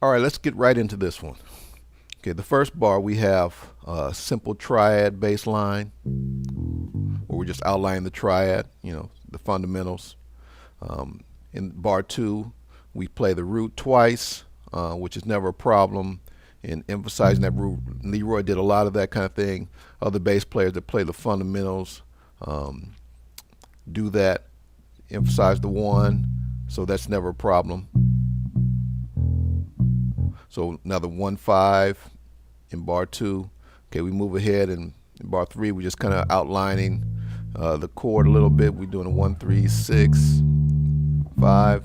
All right, let's get right into this one. Okay, the first bar we have a simple triad bass line, where we're just outlining the triad, the fundamentals. In bar two, we play the root twice, which is never a problem in emphasizing that root. Leroy did a lot of that kind of thing. Other bass players that play the fundamentals do that, emphasize the one, so that's never a problem. So another 1-5 in bar two. Okay, we move ahead, and in bar three, we're just kind of outlining the chord a little bit. We're doing a 1-3-6-5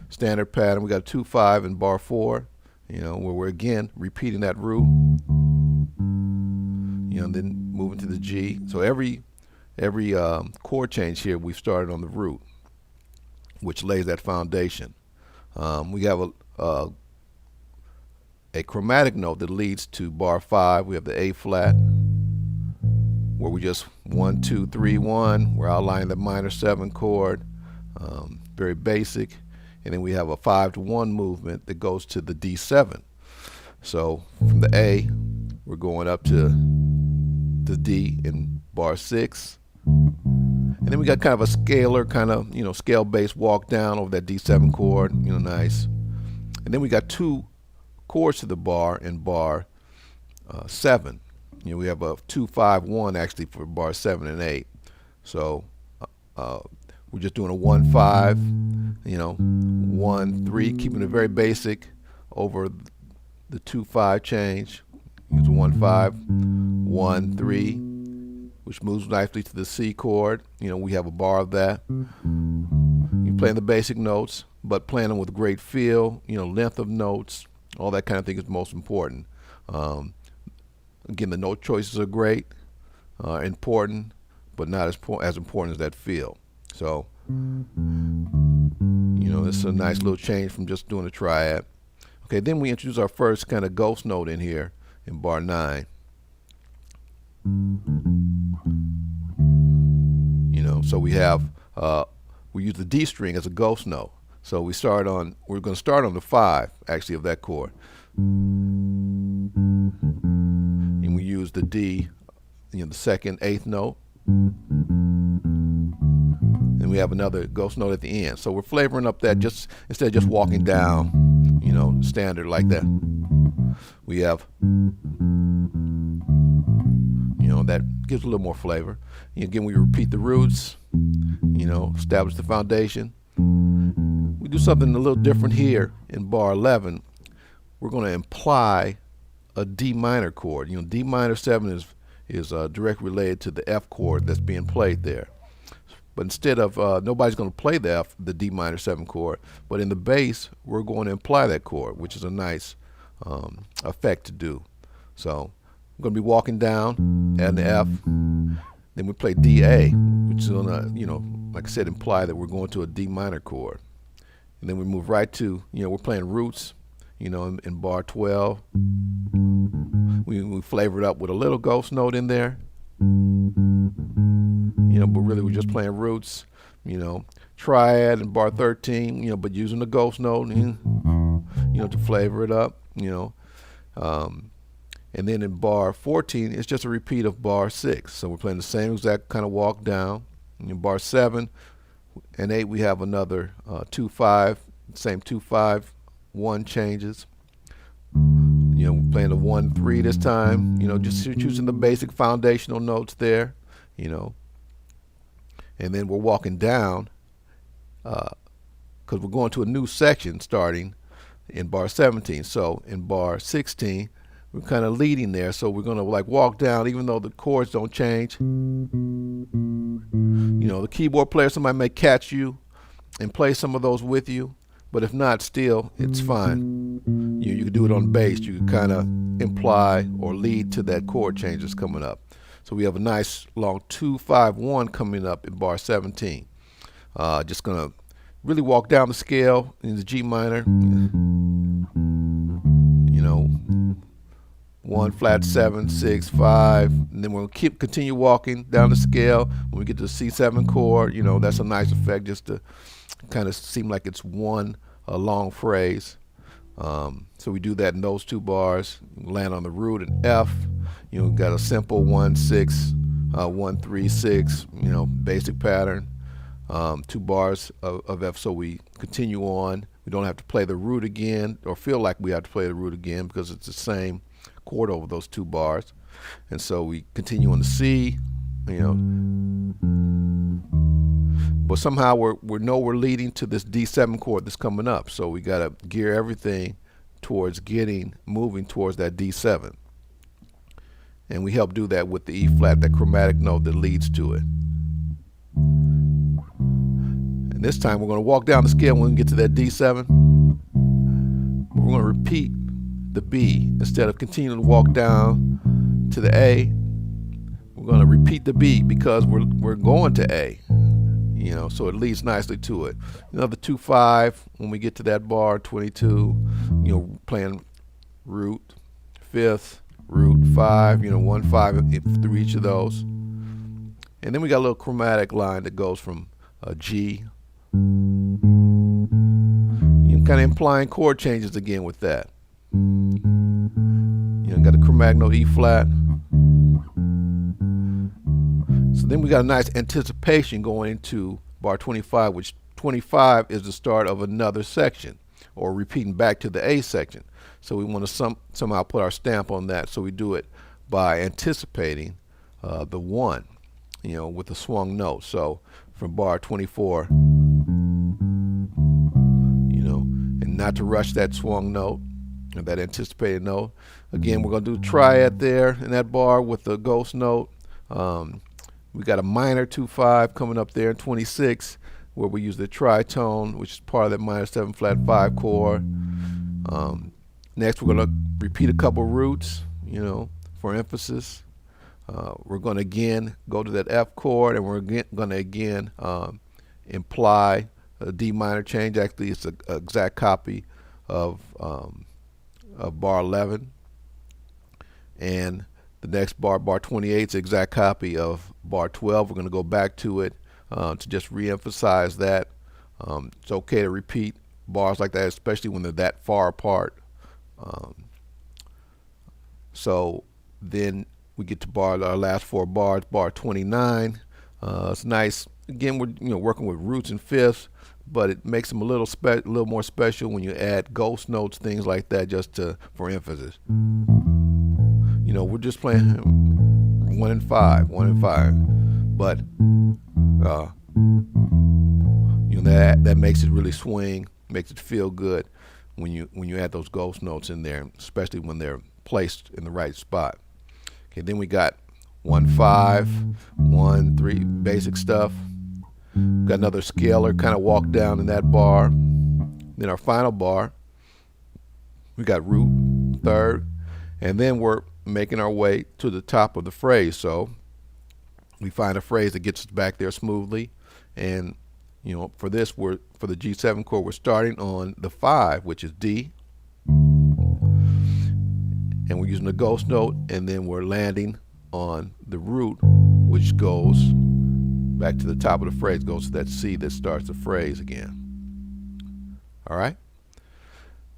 standard pattern. We got a 2-5 in bar four, where we're again repeating that root, and then moving to the G. So every chord change here, we've started on the root, which lays that foundation. We have a chromatic note that leads to bar five. We have the A flat, where we just 1, 2, 3, 1. We're outlining the minor 7 chord, very basic. And then we have a 5-to-1 movement that goes to the D7. So from the A, we're going up to the D in bar 6. And then we got kind of a scalar, scale-based walk down over that D7 chord, nice. And then we got two chords to the bar in bar 7. We have a 2-5-1 actually for bar 7 and 8. So we're just doing a 1-5, 1-3, keeping it very basic over the 2-5 change. Use a 1-5, 1-3, which moves nicely to the C chord. We have a bar of that. You're playing the basic notes, but playing them with great feel, length of notes, all that kind of thing is most important. Again, the note choices are great, important, but not as important as that feel. So, this is a nice little change from just doing a triad. Okay, then we introduce our first kind of ghost note in here in bar 9. So we have, we use the D string as a ghost note. So we're going to start on the 5, actually, of that chord. And we use the D, the second 8th note. And we have another ghost note at the end. So we're flavoring up that just instead of just walking down, standard like that. We have, that gives a little more flavor. Again, we repeat the roots, establish the foundation. We do something a little different here in bar 11. We're going to imply a D minor chord. D minor 7 is directly related to the F chord that's being played there. But instead of, nobody's going to play the D minor 7 chord, but in the bass, we're going to imply that chord, which is a nice effect to do. So I'm going to be walking down, adding the F, then we play D-A, which is going to, like I said, imply that we're going to a D minor chord. And then we move right to, we're playing roots, in bar 12. We flavor it up with a little ghost note in there. But really we're just playing roots, triad in bar 13, but using the ghost note, to flavor it up, and then in bar 14, it's just a repeat of bar 6. So we're playing the same exact kind of walk down. In bar 7 and 8, we have another 2-5, same 2-5-1 changes. We're playing a 1-3 this time, just choosing the basic foundational notes there, and then we're walking down because we're going to a new section starting in bar 17. So in bar 16, we're kind of leading there, so we're going to walk down even though the chords don't change. The keyboard player, somebody may catch you and play some of those with you, but if not, still, it's fine. You can do it on bass. You can kind of imply or lead to that chord change that's coming up. So we have a nice long 2-5-1 coming up in bar 17. Just going to really walk down the scale in the G minor. 1 flat 7 6 5, and then we'll continue walking down the scale. When we get to the C7 chord, that's a nice effect just to kind of seem like it's one long phrase. So we do that in those 2 bars. Land on the root and F. You know, got a simple 1 6 1 3 6. You know, basic pattern. 2 bars of F. So we continue on. We don't have to play the root again, or feel like we have to play the root again, because it's the same chord over those 2 bars. And so we continue on the C. You know, but somehow we know we're leading to this D7 chord that's coming up. So we got to gear everything towards moving towards that D7. And we help do that with the E flat, that chromatic note that leads to it. And this time we're going to walk down the scale when we get to that D7. We're going to repeat the B. Instead of continuing to walk down to the A, we're going to repeat the B, because we're going to A. You know, so it leads nicely to it. Another 2 5 when we get to that bar 22. You know, playing root, 5th, root, 5. You know, 1 5 through each of those. And then we got a little chromatic line that goes from G. You know, kind of implying chord changes again with that. You know, got a chromatic note E flat. So then we got a nice anticipation going into bar 25, which 25 is the start of another section, or repeating back to the A section. So we want to somehow put our stamp on that. So we do it by anticipating the 1, you know, with a swung note. So from bar 24, you know, and not to rush that swung note, or that anticipated note. Again, we're going to do triad there in that bar with the ghost note. We got a minor 2 5 coming up there in 26, where we use the tritone, which is part of that minor 7 flat 5 chord. Next, we're going to repeat a couple roots, you know, for emphasis. We're going to again go to that F chord, and we're going to again imply a D minor change. Actually, it's an exact copy of bar 11. And the next bar, bar 28, is an exact copy of bar 12. We're going to go back to it to just re-emphasize that. It's okay to repeat bars like that, especially when they're that far apart. So then we get to our last 4 bars, bar 29. It's nice. Again, we're working with roots and fifths, but it makes them a little more special when you add ghost notes, things like that, just for emphasis. You know, we're just playing 1 and 5, 1 and 5, but you know, that makes it really swing, makes it feel good when you add those ghost notes in there, especially when they're placed in the right spot. Okay, then we got 1 5, 1 3, basic stuff. Got another scalar, kind of walk down in that bar. Then our final bar, we got root, 3rd, and then we're making our way to the top of the phrase. So we find a phrase that gets us back there smoothly, and you know, for the G7 chord, we're starting on the 5, which is D, and we're using the ghost note, and then we're landing on the root, which goes back to the top of the phrase, goes to that C that starts the phrase again. All right,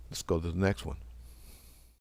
let's go to the next one.